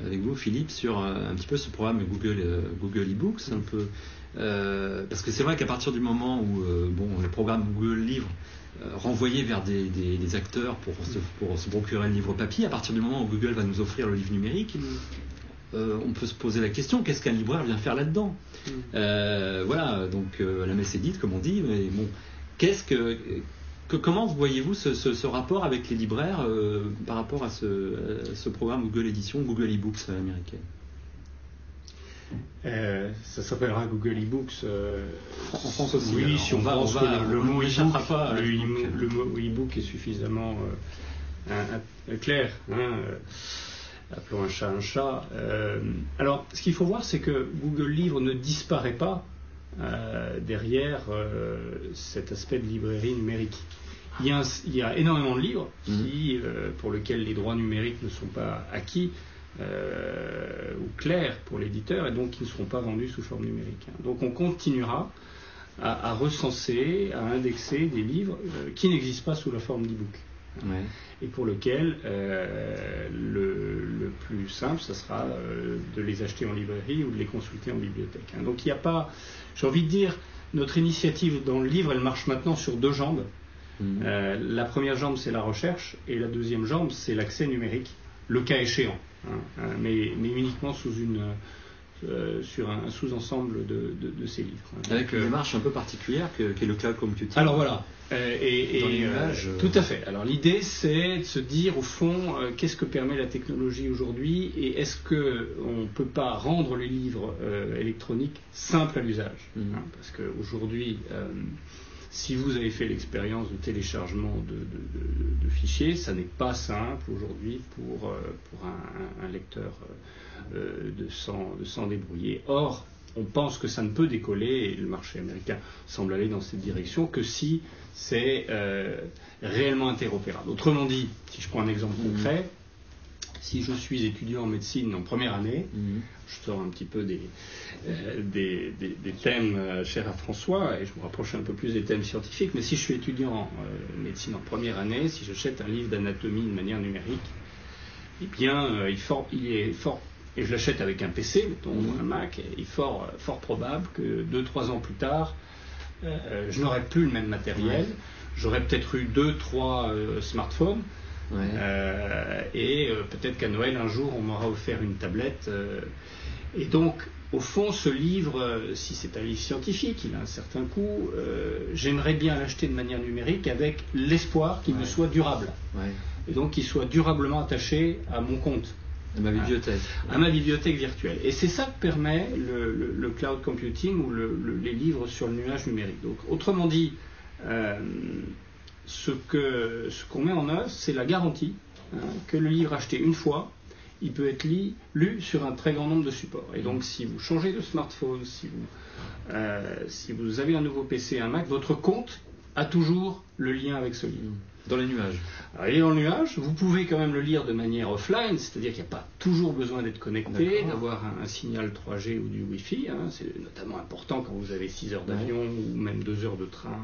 avec vous, Philippe, sur un petit peu ce programme Google eBooks, un peu. Parce que c'est vrai qu'à partir du moment où le programme Google Livres renvoyé vers des acteurs pour se procurer le livre papier, à partir du moment où Google va nous offrir le livre numérique, on peut se poser la question, qu'est-ce qu'un libraire vient faire là-dedans? Voilà, donc la messe est dite, comme on dit, mais bon, comment voyez-vous ce rapport avec les libraires par rapport à ce programme Google Édition, Google eBooks américain? Ça s'appellera Google eBooks en France aussi. Oui, si on pense que le mot e-book est suffisamment clair. Appelons un chat un chat. Alors, ce qu'il faut voir, c'est que Google Livres ne disparaît pas derrière cet aspect de librairie numérique. Il y a énormément de livres pour lesquels les droits numériques ne sont pas acquis ou clairs pour l'éditeur, et donc qui ne seront pas vendus sous forme numérique. Donc on continuera à recenser, à indexer des livres qui n'existent pas sous la forme d'e-book. Ouais. Et pour lequel le plus simple, ça sera de les acheter en librairie ou de les consulter en bibliothèque. Donc il n'y a pas, j'ai envie de dire, notre initiative dans le livre, elle marche maintenant sur deux jambes. La première jambe, c'est la recherche, et la deuxième jambe, c'est l'accès numérique, le cas échéant, mais uniquement sur un sous-ensemble de ces livres. Avec une démarche un peu particulière qu'est le cloud computing. Alors voilà, tout à fait. Alors l'idée, c'est de se dire au fond, qu'est-ce que permet la technologie aujourd'hui, et est-ce qu'on ne peut pas rendre les livres électroniques simples à l'usage, parce qu'aujourd'hui, si vous avez fait l'expérience de téléchargement de fichiers, ça n'est pas simple aujourd'hui pour un lecteur de s'en débrouiller. Or, on pense que ça ne peut décoller, et le marché américain semble aller dans cette direction, que si c'est réellement interopérable. Autrement dit, si je prends un exemple concret, si je suis étudiant en médecine en première année, je sors un petit peu des thèmes chers à François, et je me rapproche un peu plus des thèmes scientifiques, mais si je suis étudiant en médecine en première année, si j'achète un livre d'anatomie de manière numérique, eh bien, il est fort, et je l'achète avec un PC, mettons un Mac, il est fort probable que 2-3 ans plus tard, je n'aurai plus le même matériel, j'aurai peut-être eu 2-3 smartphones, et peut-être qu'à Noël un jour on m'aura offert une tablette, et donc au fond ce livre, si c'est un livre scientifique, il a un certain coût, j'aimerais bien l'acheter de manière numérique avec l'espoir qu'il me soit durable, et donc qu'il soit durablement attaché à mon compte, à ma bibliothèque, à ma bibliothèque virtuelle. Et c'est ça que permet le cloud computing ou les livres sur le nuage numérique. Donc autrement dit, ce qu'on met en œuvre, c'est la garantie que le livre acheté une fois, il peut être lu sur un très grand nombre de supports. Et donc, si vous changez de smartphone, si vous avez un nouveau PC, un Mac, votre compte a toujours le lien avec ce livre. Dans les nuages. Alors, il est dans le nuage. Vous pouvez quand même le lire de manière offline, c'est-à-dire qu'il n'y a pas toujours besoin d'être connecté, d'avoir un signal 3G ou du Wi-Fi. C'est notamment important quand vous avez 6 heures d'avion ou même 2 heures de train.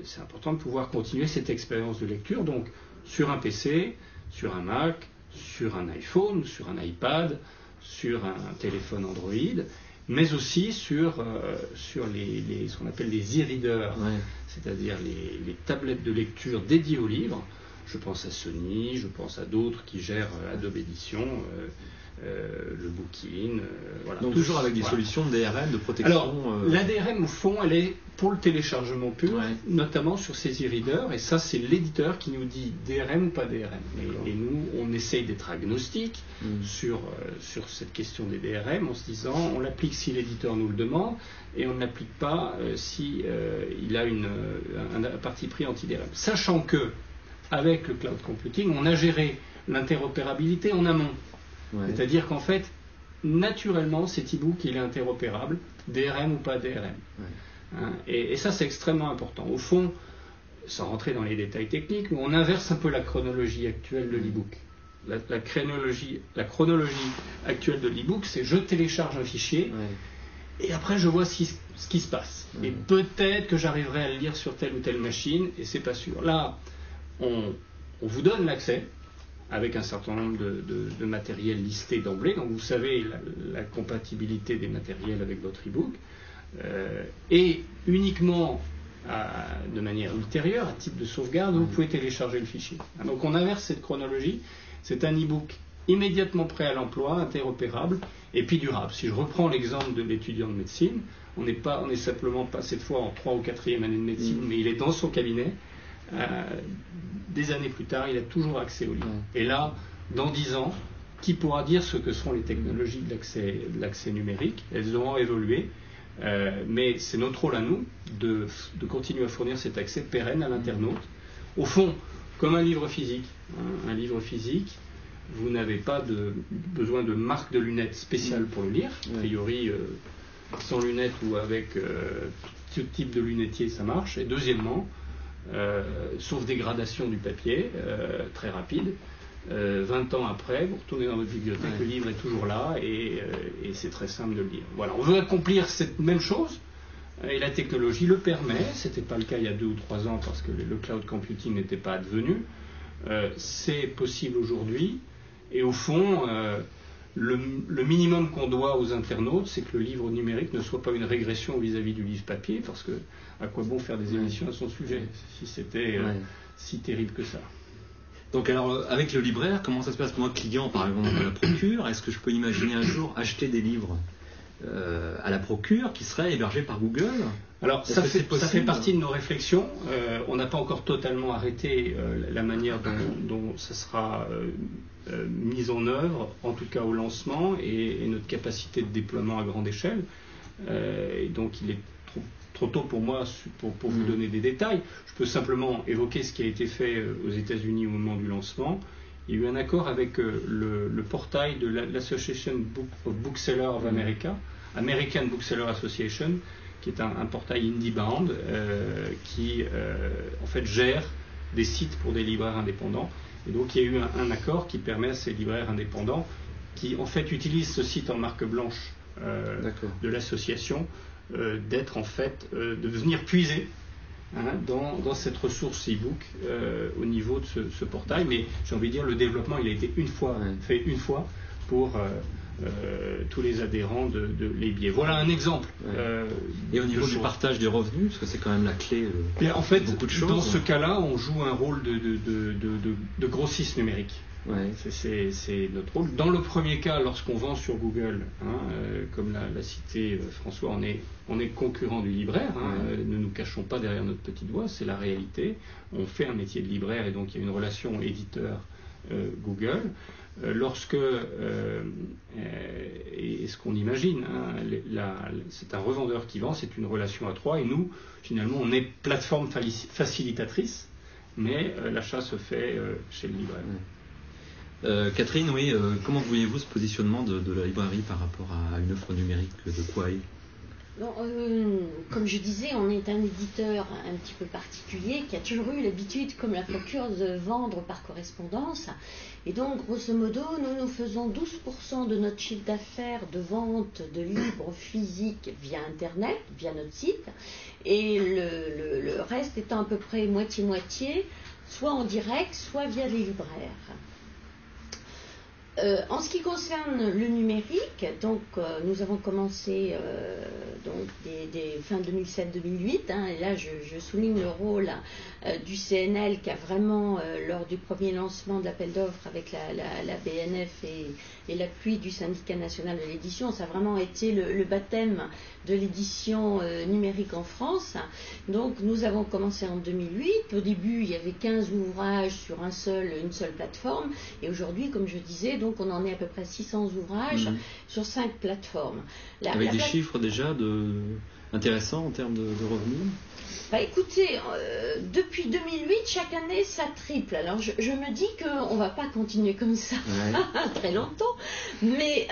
C'est important de pouvoir continuer cette expérience de lecture, donc sur un PC, sur un Mac, sur un iPhone, sur un iPad, sur un téléphone Android, mais aussi sur ce qu'on appelle les e-readers, c'est-à-dire les tablettes de lecture dédiées aux livres. Je pense à Sony, je pense à d'autres qui gèrent Adobe Edition, le Bookin, voilà. Donc toujours avec des solutions de DRM, de protection. Alors, la DRM, au fond, elle est pour le téléchargement pur, notamment sur ces e-readers, et ça, c'est l'éditeur qui nous dit DRM ou pas DRM. Et nous, on essaye d'être agnostique sur cette question des DRM, en se disant, on l'applique si l'éditeur nous le demande, et on ne l'applique pas si il a un parti pris anti-DRM. Sachant que, avec le cloud computing, on a géré l'interopérabilité en amont. C'est-à-dire qu'en fait, naturellement, cet e-book, il est interopérable, DRM ou pas DRM. Et ça, c'est extrêmement important. Au fond, sans rentrer dans les détails techniques, on inverse un peu la chronologie actuelle de l'e-book. La chronologie actuelle de l'e-book, c'est je télécharge un fichier, et après je vois ce qui se passe. Et peut-être que j'arriverai à le lire sur telle ou telle machine, et c'est pas sûr. Là, on vous donne l'accès, avec un certain nombre de matériel listé d'emblée. Donc vous savez la compatibilité des matériels avec votre e-book. Et uniquement de manière ultérieure, à type de sauvegarde, vous pouvez télécharger le fichier. Donc on inverse cette chronologie. C'est un e-book immédiatement prêt à l'emploi, interopérable et puis durable. Si je reprends l'exemple de l'étudiant de médecine, on n'est simplement pas cette fois en 3e ou 4e année de médecine, mais il est dans son cabinet. Des années plus tard, il a toujours accès au livre. Et là, dans 10 ans, qui pourra dire ce que seront les technologies de l'accès numérique? Elles auront évolué, mais c'est notre rôle à nous de continuer à fournir cet accès pérenne à l'internaute. Au fond, comme un livre physique. Un livre physique, vous n'avez pas besoin de marque de lunettes spéciale pour le lire. A priori, sans lunettes ou avec tout type de lunetier, ça marche. Et deuxièmement, sauf dégradation du papier, très rapide, 20 ans après, vous retournez dans votre bibliothèque, le livre est toujours là et c'est très simple de le lire. Voilà, on veut accomplir cette même chose et la technologie le permet. Ce n'était pas le cas il y a 2 ou 3 ans parce que le cloud computing n'était pas advenu. C'est possible aujourd'hui et au fond, le minimum qu'on doit aux internautes, c'est que le livre numérique ne soit pas une régression vis-à-vis du livre papier, parce que à quoi bon faire des émissions à son sujet si c'était si terrible que ça. Donc alors, avec le libraire, comment ça se passe? Moi, client, par exemple, à la Procure, est-ce que je peux imaginer un jour acheter des livres à la Procure qui seraient hébergés par Google? Alors, ça fait partie de nos réflexions. On n'a pas encore totalement arrêté la manière dont ça sera mis en œuvre, en tout cas au lancement, et notre capacité de déploiement à grande échelle. Et donc, il est trop tôt pour moi pour vous donner des détails. Je peux simplement évoquer ce qui a été fait aux États-Unis au moment du lancement. Il y a eu un accord avec le portail de l'Association of Booksellers of America, American Bookseller Association, qui est un portail indie-bound qui en fait gère des sites pour des libraires indépendants. Et donc il y a eu un accord qui permet à ces libraires indépendants qui en fait utilisent ce site en marque blanche de l'association d'être en fait de venir puiser dans cette ressource e-book au niveau de ce portail. Mais j'ai envie de dire, le développement il a été fait une fois pour tous les adhérents de l'EBIE. Voilà un exemple. Et au niveau du partage des revenus, parce que c'est quand même la clé en fait, beaucoup de choses. Dans ce cas-là, on joue un rôle de grossiste numérique. C'est notre rôle. Dans le premier cas, lorsqu'on vend sur Google, comme l'a cité François, on est concurrent du libraire. Ne nous cachons pas derrière notre petite voix, c'est la réalité. On fait un métier de libraire et donc il y a une relation éditeur Google. Lorsque, et ce qu'on imagine, c'est un revendeur qui vend, c'est une relation à 3, et nous, finalement, on est plateforme facilitatrice, mais l'achat se fait chez le libraire. Catherine, oui, comment voyez-vous ce positionnement de la librairie par rapport à une offre numérique de Quail? Bon, comme je disais, on est un éditeur un petit peu particulier qui a toujours eu l'habitude, comme la Procure, de vendre par correspondance. Et donc, grosso modo, nous faisons 12% de notre chiffre d'affaires de vente de livres physiques via Internet, via notre site, et le reste étant à peu près moitié-moitié, soit en direct, soit via les libraires. En ce qui concerne le numérique, donc nous avons commencé donc des fin 2007-2008, et là je souligne le rôle du CNL qui a vraiment, lors du premier lancement de l'appel d'offres avec la BNF et l'appui du syndicat national de l'édition, ça a vraiment été le baptême de l'édition numérique en France. Donc nous avons commencé en 2008. Au début, il y avait 15 ouvrages sur une seule plateforme, et aujourd'hui, comme je disais, donc on en est à peu près 600 ouvrages sur 5 plateformes. Avec des chiffres déjà intéressants en termes de revenus? Bah écoutez, depuis 2008, chaque année, ça triple. Alors je me dis qu'on ne va pas continuer comme ça très longtemps. Mais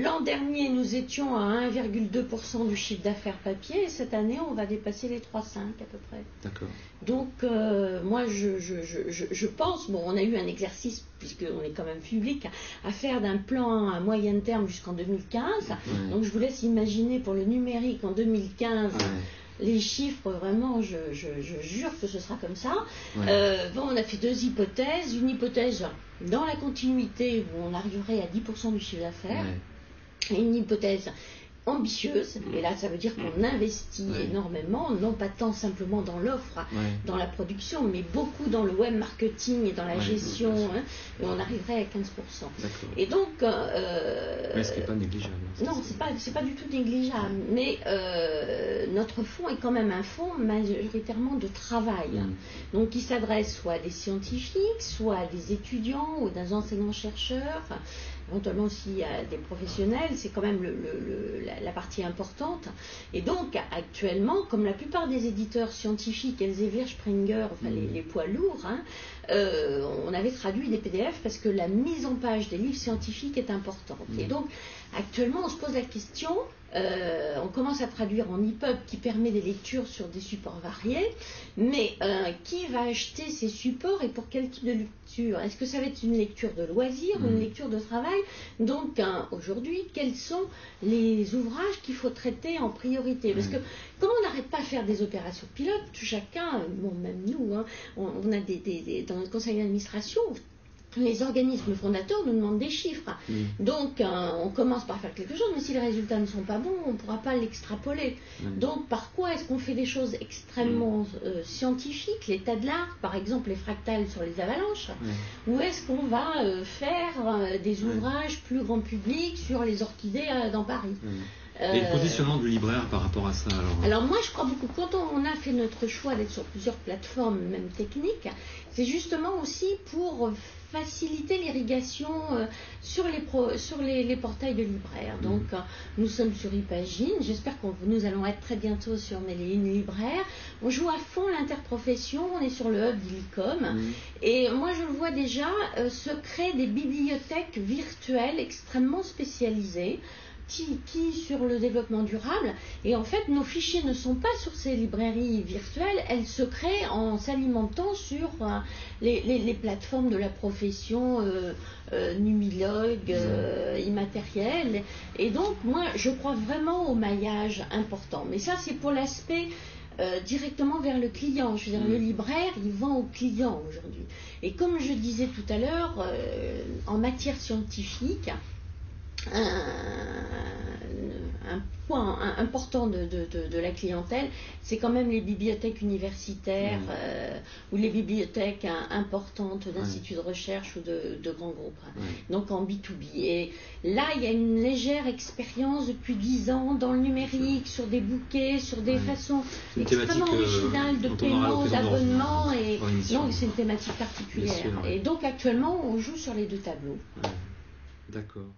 l'an dernier, nous étions à 1,2% du chiffre d'affaires papier. Et cette année, on va dépasser les 3,5 à peu près. D'accord. Donc, moi, je pense, bon, on a eu un exercice, puisqu'on est quand même public, à faire d'un plan à moyen terme jusqu'en 2015. Donc, je vous laisse imaginer pour le numérique en 2015... les chiffres, vraiment, je jure que ce sera comme ça. On a fait 2 hypothèses. Une hypothèse dans la continuité où on arriverait à 10% du chiffre d'affaires. Et une hypothèse ambitieuse, et là ça veut dire qu'on investit énormément, non pas tant simplement dans l'offre, dans la production, mais beaucoup dans le web marketing et dans la gestion, et on arriverait à 15%. Et donc ce qui n'est pas négligeable. Non, c'est pas du tout négligeable, mais notre fonds est quand même un fonds majoritairement de travail, donc qui s'adresse soit à des scientifiques, soit à des étudiants ou des enseignants-chercheurs, éventuellement aussi à des professionnels, c'est quand même la partie importante. Et donc, actuellement, comme la plupart des éditeurs scientifiques, Elsevier, Springer, enfin les poids lourds, on avait traduit des PDF parce que la mise en page des livres scientifiques est importante. Et donc, actuellement, on se pose la question, on commence à traduire en EPUB qui permet des lectures sur des supports variés, mais qui va acheter ces supports et pour quel type de lecture? Est-ce que ça va être une lecture de loisir ou une lecture de travail? Donc aujourd'hui, quels sont les ouvrages qu'il faut traiter en priorité? Parce que comme on n'arrête pas de faire des opérations pilotes, chacun, même nous, on a dans notre conseil d'administration, les organismes fondateurs nous demandent des chiffres. Donc, on commence par faire quelque chose, mais si les résultats ne sont pas bons, on ne pourra pas l'extrapoler. Donc, par quoi est-ce qu'on fait des choses extrêmement scientifiques, l'état de l'art, par exemple les fractales sur les avalanches, ou est-ce qu'on va faire des ouvrages plus grand public sur les orchidées dans Paris? Et le positionnement du libraire par rapport à ça alors moi je crois beaucoup, quand on a fait notre choix d'être sur plusieurs plateformes, même techniques, c'est justement aussi pour faciliter l'irrigation sur les portails de libraires. Donc nous sommes sur ePagine, j'espère que nous allons être très bientôt sur Méléine Libraire. On joue à fond l'interprofession, on est sur le hub d'Illicom, et moi je le vois déjà se créer des bibliothèques virtuelles extrêmement spécialisées qui sur le développement durable, et en fait nos fichiers ne sont pas sur ces librairies virtuelles, elles se créent en s'alimentant sur les plateformes de la profession numilog, immatériel, et donc moi je crois vraiment au maillage important, mais ça c'est pour l'aspect directement vers le client. Je veux dire, le libraire, il vend au client aujourd'hui, et comme je disais tout à l'heure, en matière scientifique, un point important de la clientèle, c'est quand même les bibliothèques universitaires ou les bibliothèques importantes d'instituts de recherche ou de grands groupes, donc en B2B. Et là, il y a une légère expérience depuis 10 ans dans le numérique, sur des bouquets, sur des façons extrêmement originales de paiement, d'abonnement, et donc c'est une thématique particulière. Et donc actuellement, on joue sur les 2 tableaux. D'accord.